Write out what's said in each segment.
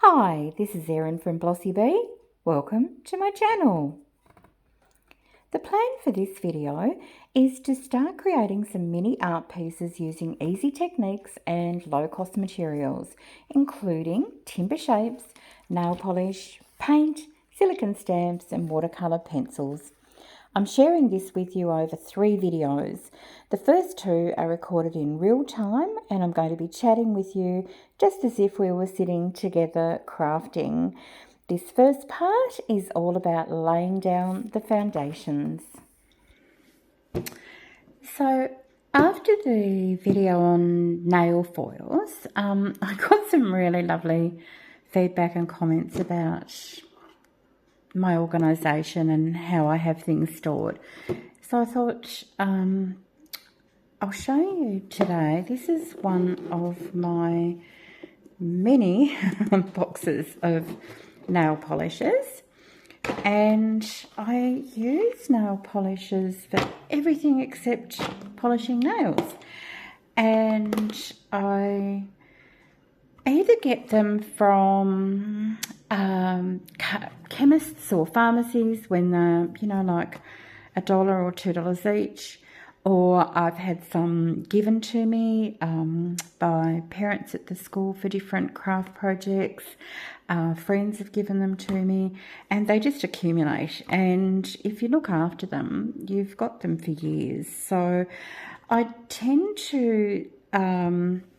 Hi, this is Erin from Blossy Bee. Welcome to my channel. The plan for this video is to start creating some mini art pieces using easy techniques and low-cost materials, including timber shapes, nail polish, paint, silicone stamps and watercolour pencils. I'm sharing this with you over 3 videos. The first 2 are recorded in real time and I'm going to be chatting with you just as if we were sitting together crafting. This first part is all about laying down the foundations. So after the video on nail foils, I got some really lovely feedback and comments about my organisation and how I have things stored. So I thought I'll show you today. This is one of my many boxes of nail polishes, and I use nail polishes for everything except polishing nails, and I either get them from chemists or pharmacies when they're, like $1 or $2 each, or I've had some given to me by parents at the school for different craft projects. Friends have given them to me, and they just accumulate, and if you look after them, you've got them for years. So I tend to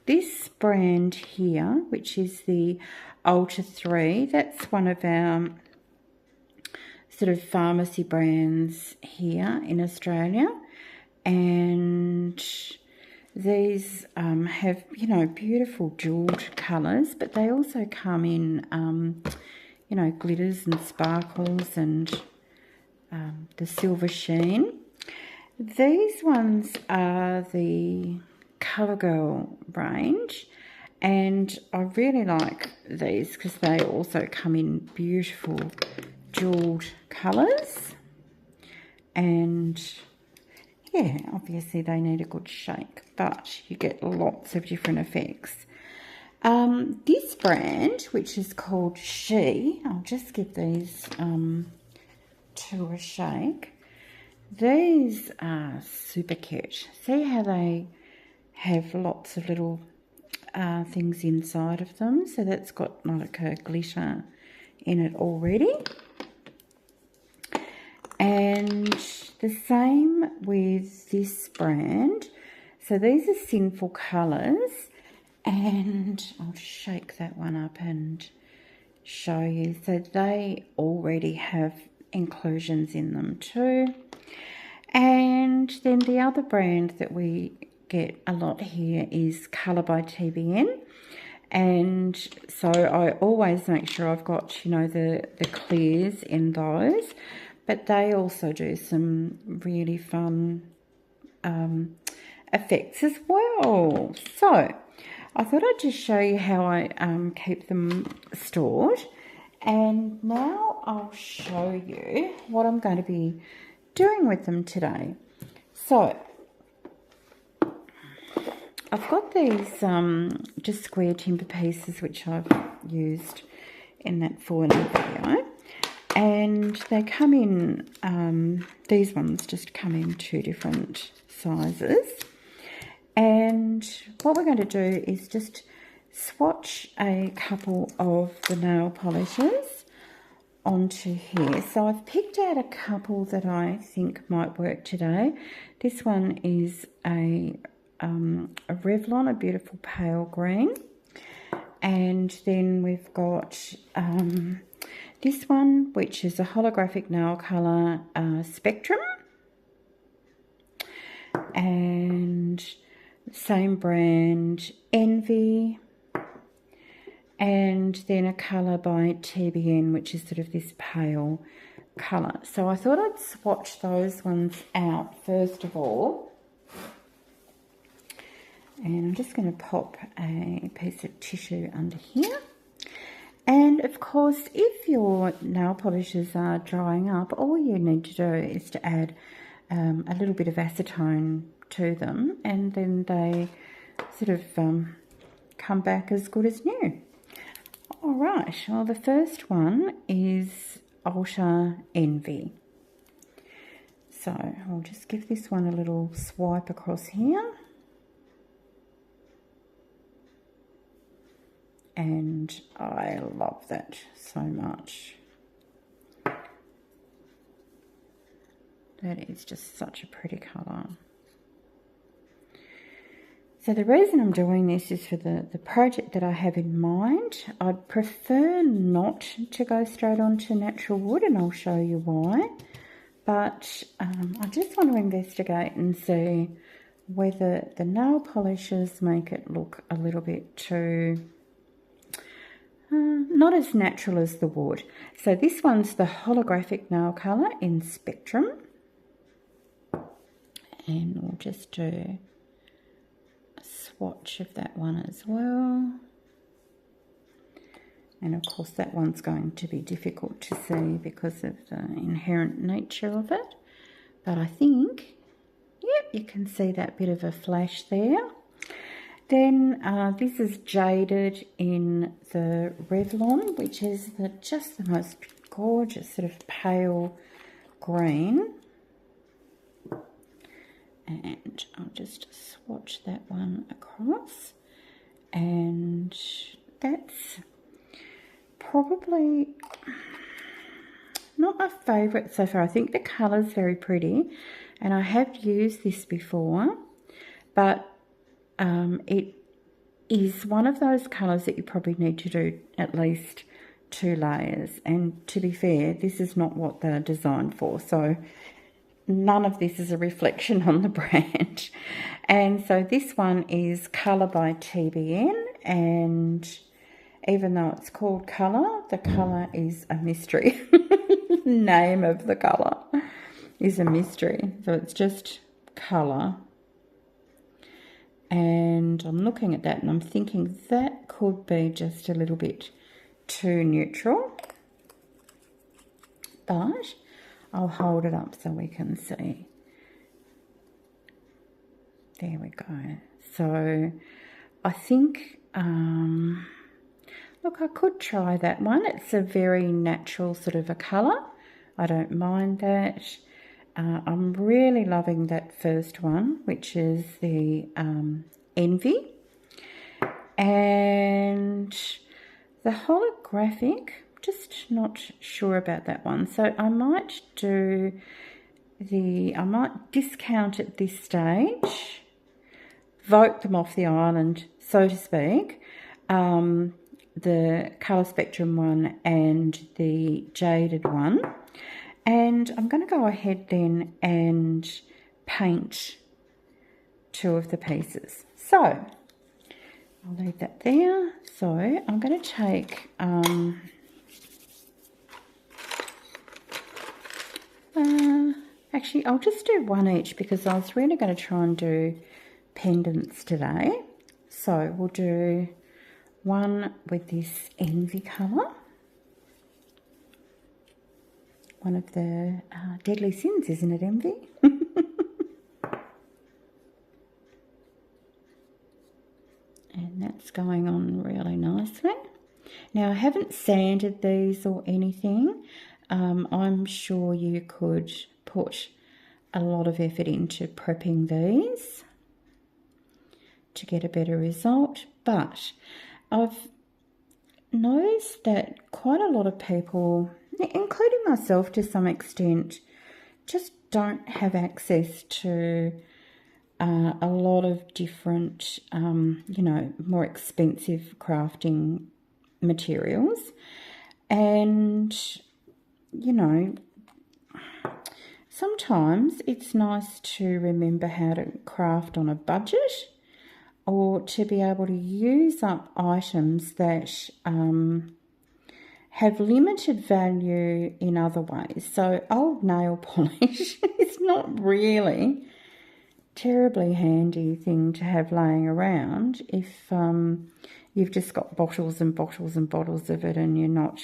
this brand here, which is the Ultra 3, that's one of our sort of pharmacy brands here in Australia, and these have, beautiful jeweled colours, but they also come in, glitters and sparkles and the silver sheen. These ones are the CoverGirl range, and I really like these because they also come in beautiful jeweled colours, and yeah, obviously they need a good shake, but you get lots of different effects. This brand, which is called She, I'll just give these to a shake. These are super cute. See how they have lots of little things inside of them? So that's got like a glitter in it already. And the same with this brand. So these are Sinful Colours, and I'll shake that one up and show you. So they already have inclusions in them too. And then the other brand that we get a lot here is Colour by TBN. And so I always make sure I've got, the clears in those. But they also do some really fun effects as well. So I thought I'd just show you how I keep them stored. And now I'll show you what I'm going to be doing with them today. So I've got these just square timber pieces which I've used in that foiling video. And they come in, these ones just come in 2 different sizes. And what we're going to do is just swatch a couple of the nail polishes onto here. So I've picked out a couple that I think might work today. This one is a Revlon, a beautiful pale green. And then we've got this one, which is a holographic nail colour Spectrum, and same brand Envy, and then a colour by TBN, which is sort of this pale colour. So I thought I'd swatch those ones out first of all, and I'm just going to pop a piece of tissue under here. And of course, if your nail polishes are drying up, all you need to do is to add a little bit of acetone to them, and then they sort of come back as good as new. All right, well, the first one is Alter Envy. So I'll just give this one a little swipe across here. And I love that so much. That is just such a pretty colour. So the reason I'm doing this is for the project that I have in mind. I'd prefer not to go straight on to natural wood, and I'll show you why. But I just want to investigate and see whether the nail polishes make it look a little bit too, not as natural as the wood. So this one's the holographic nail colour in Spectrum. And we'll just do a swatch of that one as well. And of course that one's going to be difficult to see because of the inherent nature of it. But I think, yep, you can see that bit of a flash there. Then this is Jaded in the Revlon, which is just the most gorgeous sort of pale green. And I'll just swatch that one across. And that's probably not my favourite so far. I think the colour's very pretty, and I have used this before, but it is one of those colours that you probably need to do at least 2 layers. And to be fair, this is not what they're designed for, so none of this is a reflection on the brand. And so this one is Colour by TBN, and even though it's called Colour, the colour is a mystery. The name of the colour is a mystery. So it's just Colour. And I'm looking at that and I'm thinking that could be just a little bit too neutral. But I'll hold it up so we can see. There we go. So I think, look, I could try that one. It's a very natural sort of a colour. I don't mind that. I'm really loving that first one, which is the Envy. And the holographic, just not sure about that one. So I might do I might discount at this stage, vote them off the island, so to speak, the Colour Spectrum one and the Jaded one. And I'm going to go ahead then and paint 2 of the pieces. So I'll leave that there. So I'm going to take actually I'll just do 1 each because I was really going to try and do pendants today. So we'll do one with this Envy colour. One of the deadly sins, isn't it, envy? And that's going on really nicely. Now, I haven't sanded these or anything. I'm sure you could put a lot of effort into prepping these to get a better result. But I've noticed that quite a lot of people, including myself to some extent, just don't have access to a lot of different, you know, more expensive crafting materials. And, you know, sometimes it's nice to remember how to craft on a budget, or to be able to use up items that have limited value in other ways. So old nail polish is not really terribly handy thing to have laying around if you've just got bottles and bottles and bottles of it and you're not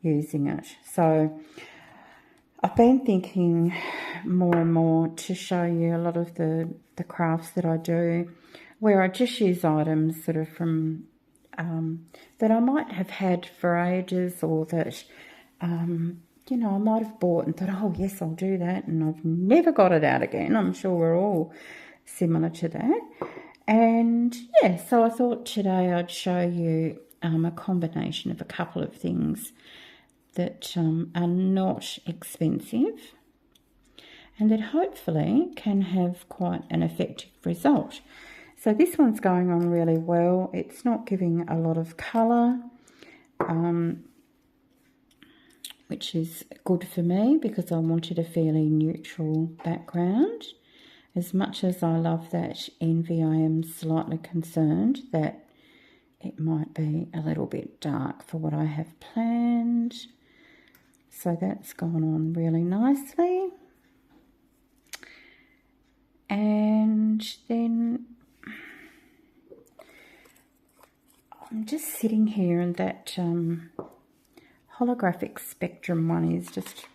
using it. So I've been thinking more and more to show you a lot of the crafts that I do where I just use items sort of from that I might have had for ages, or that, you know, I might have bought and thought, oh, yes, I'll do that, and I've never got it out again. I'm sure we're all similar to that. And, yeah, so I thought today I'd show you a combination of a couple of things that are not expensive and that hopefully can have quite an effective result. So this one's going on really well. It's not giving a lot of colour, which is good for me because I wanted a fairly neutral background. As much as I love that envy, I am slightly concerned that it might be a little bit dark for what I have planned. So that's gone on really nicely. And then I'm just sitting here, and that holographic spectrum one is just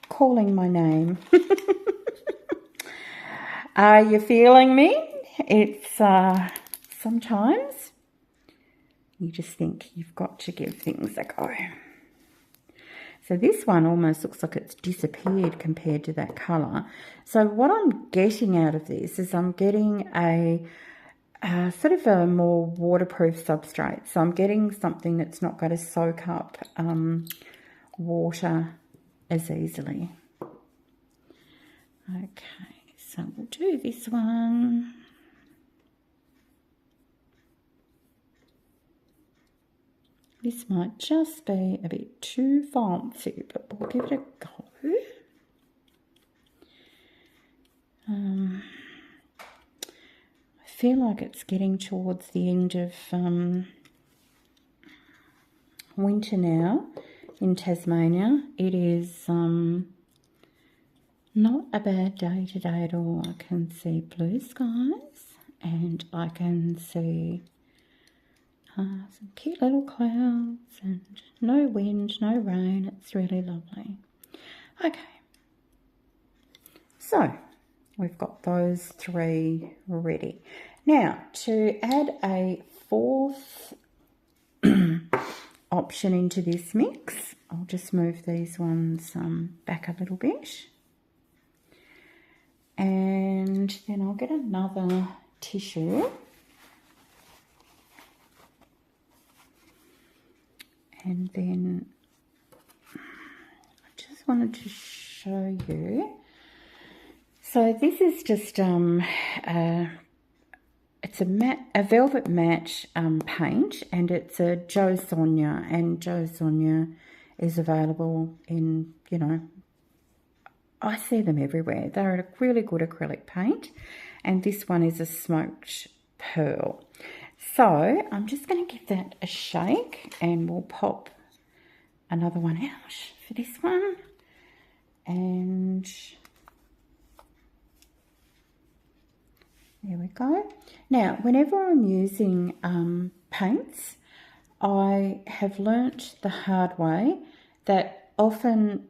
calling my name. Are you feeling me? It's sometimes you just think you've got to give things a go. So this one almost looks like it's disappeared compared to that colour. So what I'm getting out of this is I'm getting a sort of a more waterproof substrate. So I'm getting something that's not going to soak up water as easily. Okay, so we'll do this one. This might just be a bit too fancy, but we'll give it a go. I feel like it's getting towards the end of winter now in Tasmania. It is not a bad day today at all. I can see blue skies and I can see some cute little clouds and no wind, no rain. It's really lovely. Okay, so we've got those three ready. Now, to add a fourth option into this mix, I'll just move these ones back a little bit. And then I'll get another tissue. And then I just wanted to show you. So this is just it's a velvet matte paint, and it's a Jo Sonia, and Jo Sonia is available in, you know, I see them everywhere. They're a really good acrylic paint, and this one is a smoked pearl. So I'm just going to give that a shake, and we'll pop another one out for this one. And there we go. Now, whenever I'm using paints, I have learnt the hard way that often,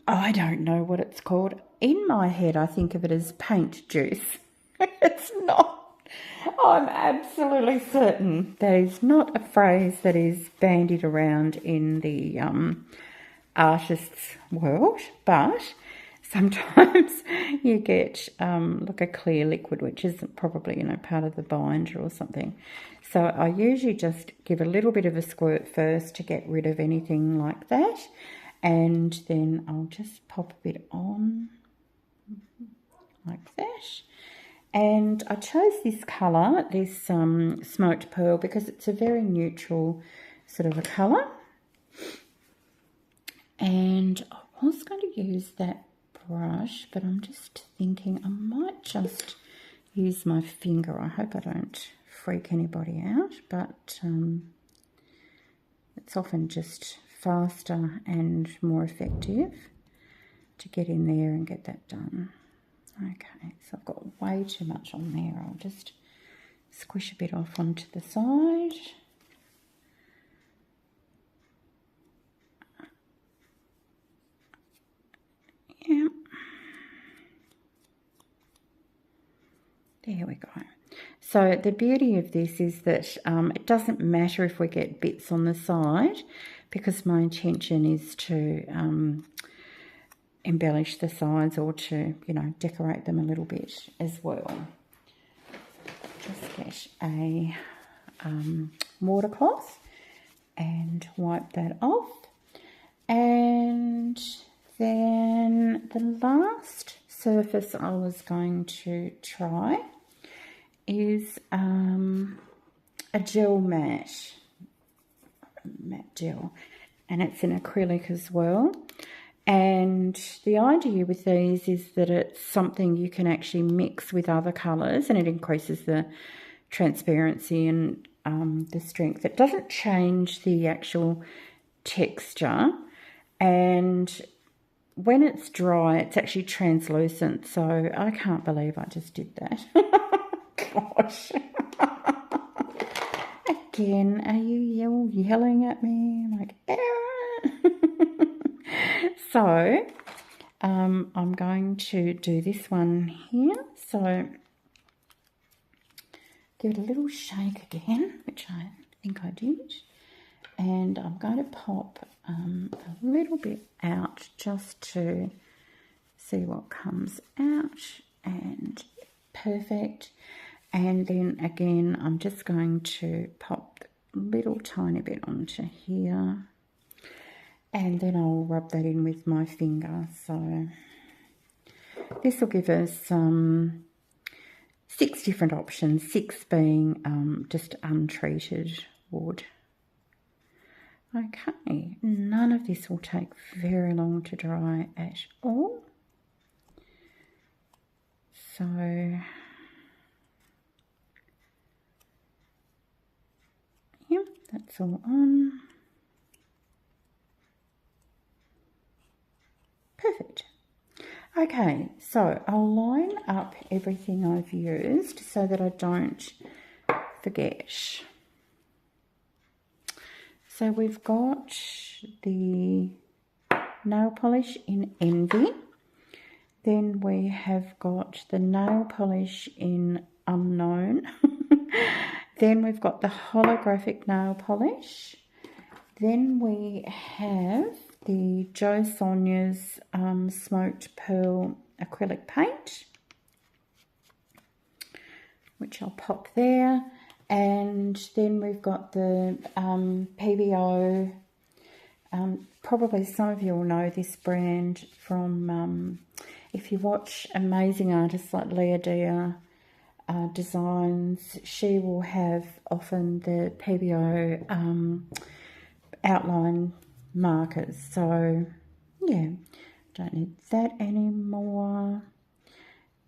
I don't know what it's called. In my head, I think of it as paint juice. It's not. I'm absolutely certain that is not a phrase that is bandied around in the artist's world, but sometimes you get like a clear liquid, which isn't probably, you know, part of the binder or something. So I usually just give a little bit of a squirt first to get rid of anything like that, and then I'll just pop a bit on like that. And I chose this colour, this smoked pearl, because it's a very neutral sort of a colour. And I was going to use that brush, but I'm just thinking I might just use my finger. I hope I don't freak anybody out, but it's often just faster and more effective to get in there and get that done. Okay, so I've got way too much on there. I'll just squish a bit off onto the side. Yeah. There we go. So the beauty of this is that it doesn't matter if we get bits on the side, because my intention is to embellish the sides, or to, you know, decorate them a little bit as well. Just get a watercloth and wipe that off. And then the last surface I was going to try is a gel matte gel, and it's in acrylic as well. And the idea with these is that it's something you can actually mix with other colours, and it increases the transparency and the strength. It doesn't change the actual texture, and when it's dry, it's actually translucent. So I can't believe I just did that. Gosh. Again, are you yelling at me? Like, so I'm going to do this one here. So give it a little shake again, which I think I did. And I'm going to pop a little bit out just to see what comes out. And perfect. And then again, I'm just going to pop a little tiny bit onto here. And then I'll rub that in with my finger. So this will give us 6 different options, 6 being just untreated wood. Okay, none of this will take very long to dry at all. So yep, that's all on. Perfect. Okay, so I'll line up everything I've used so that I don't forget. So we've got the nail polish in Envy. Then we have got the nail polish in Unknown. Then we've got the holographic nail polish. Then we have the Jo Sonja's Smoked Pearl acrylic paint, which I'll pop there. And then we've got the PBO. Probably some of you will know this brand from, if you watch amazing artists like Leah Dia Designs, she will have often the PBO outline markers. So yeah, don't need that anymore.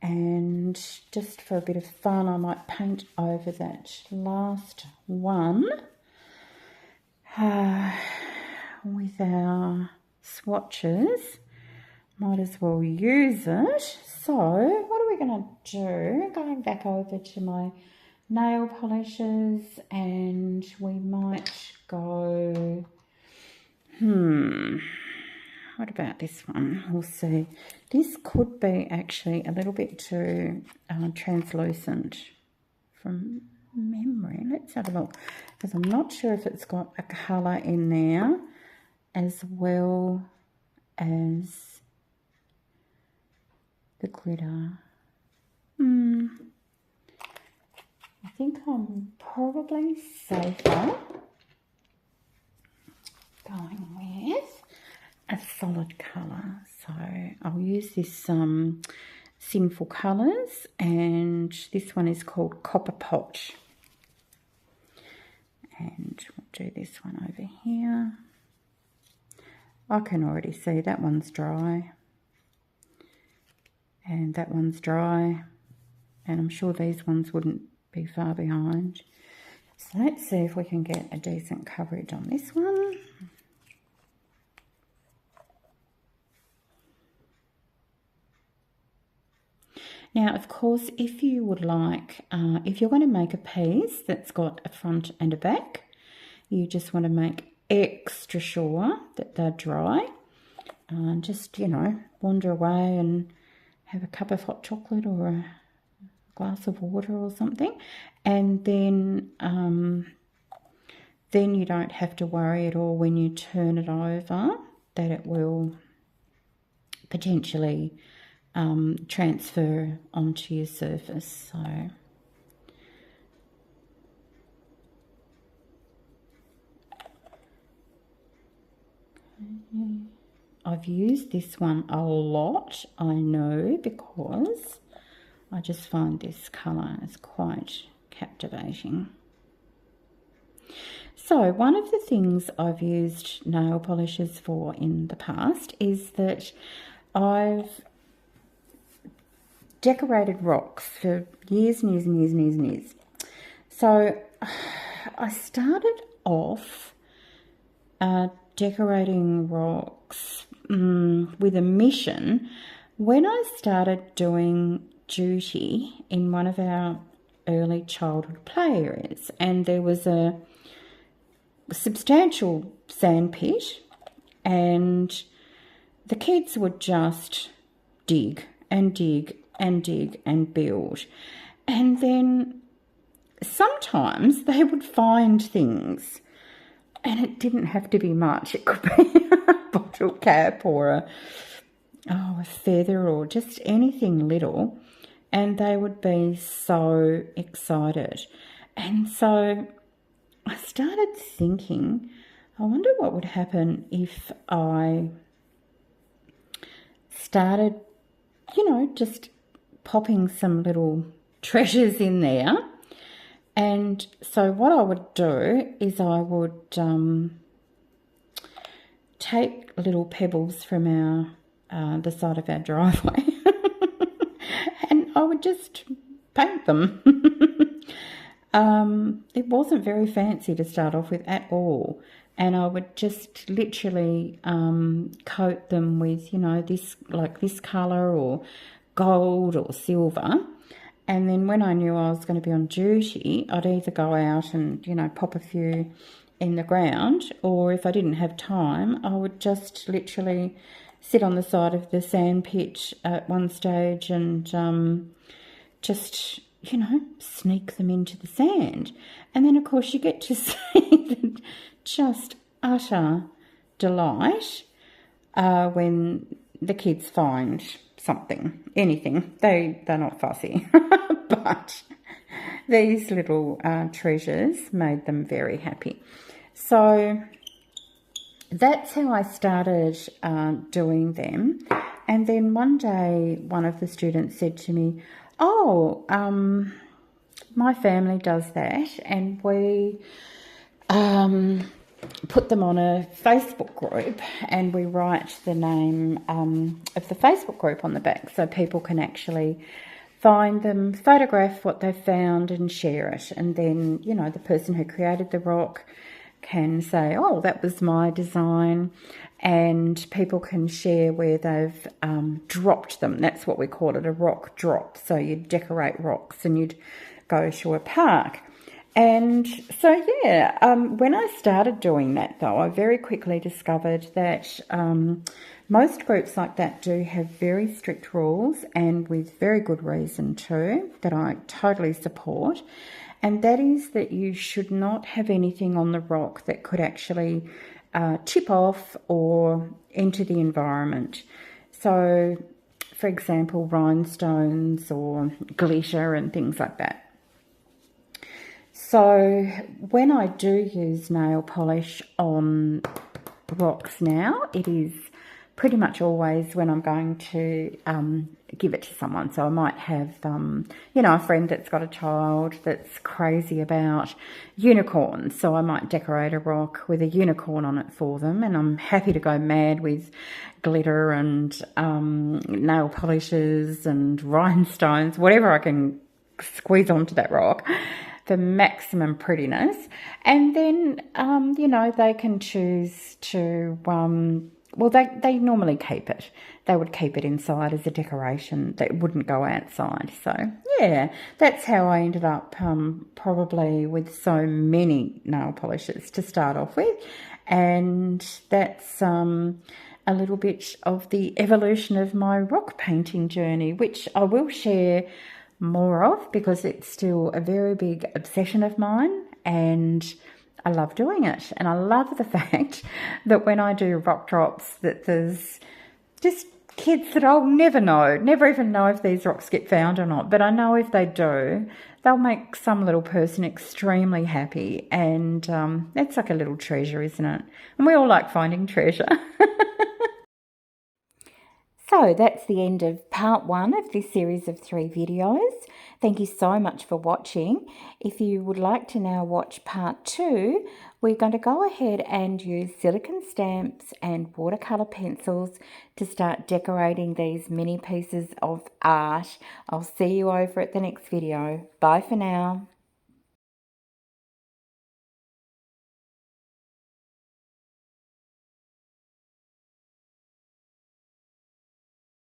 And just for a bit of fun, I might paint over that last one with our swatches. Might as well use it. So what are we going to do? Going back over to my nail polishes, and we might go, what about this one? We'll see. This could be actually a little bit too translucent from memory. Let's have a look, because I'm not sure if it's got a colour in there as well as the glitter. I think I'm probably safer going with a solid colour. So I'll use this Sinful Colours, and this one is called Copper Pot. And we'll do this one over here. I can already see that one's dry. And that one's dry. And I'm sure these ones wouldn't be far behind. So let's see if we can get a decent coverage on this one. Now, of course, if you would like, if you're going to make a piece that's got a front and a back, you just want to make extra sure that they're dry. Just, you know, wander away and have a cup of hot chocolate or a glass of water or something, and then you don't have to worry at all when you turn it over that it will potentially transfer onto your surface. So I've used this one a lot, I know, because I just find this colour is quite captivating. So one of the things I've used nail polishes for in the past is that I've decorated rocks for years and years and years and years and years. So I started off decorating rocks with a mission when I started doing duty in one of our early childhood play areas, and there was a substantial sand pit, and the kids would just dig and dig and dig and build, and then sometimes they would find things, and it didn't have to be much. It could be a bottle cap or a feather or just anything little, and they would be so excited. And so I started thinking, I wonder what would happen if I started, just popping some little treasures in there. And so what I would do is I would take little pebbles from the side of our driveway and I would just paint them. It wasn't very fancy to start off with at all, and I would just literally coat them with, this colour or gold or silver. And then when I knew I was going to be on duty, I'd either go out and, pop a few in the ground, or if I didn't have time, I would just literally sit on the side of the sand pit at one stage and just, sneak them into the sand. And then, of course, you get to see the just utter delight when the kids find something, anything. They're not fussy, but these little treasures made them very happy. So that's how I started doing them. And then one day, one of the students said to me, "Oh, my family does that, and we put them on a Facebook group, and we write the name of the Facebook group on the back so people can actually find them, photograph what they've found and share it. And then, the person who created the rock can say, oh, that was my design, and people can share where they've dropped them. That's what we call it, a rock drop. So you'd decorate rocks and you'd go to a park. And so, when I started doing that, though, I very quickly discovered that most groups like that do have very strict rules, and with very good reason too, that I totally support. And that is that you should not have anything on the rock that could actually chip off or enter the environment. So, for example, rhinestones or glitter and things like that. So when I do use nail polish on rocks now, it is pretty much always when I'm going to give it to someone. So I might have, a friend that's got a child that's crazy about unicorns. So I might decorate a rock with a unicorn on it for them. And I'm happy to go mad with glitter and nail polishes and rhinestones, whatever I can squeeze onto that rock for maximum prettiness. And then, they can choose to, they normally keep it. They would keep it inside as a decoration. They wouldn't go outside. So, yeah, that's how I ended up probably with so many nail polishes to start off with. And that's a little bit of the evolution of my rock painting journey, which I will share more of, because it's still a very big obsession of mine, and I love doing it. And I love the fact that when I do rock drops, that there's just kids that I'll never even know if these rocks get found or not. But I know if they do, they'll make some little person extremely happy. And that's like a little treasure, isn't it? And we all like finding treasure. So that's the end of part 1 of this series of 3 videos. Thank you so much for watching. If you would like to now watch part 2, we're going to go ahead and use silicone stamps and watercolour pencils to start decorating these mini pieces of art. I'll see you over at the next video. Bye for now.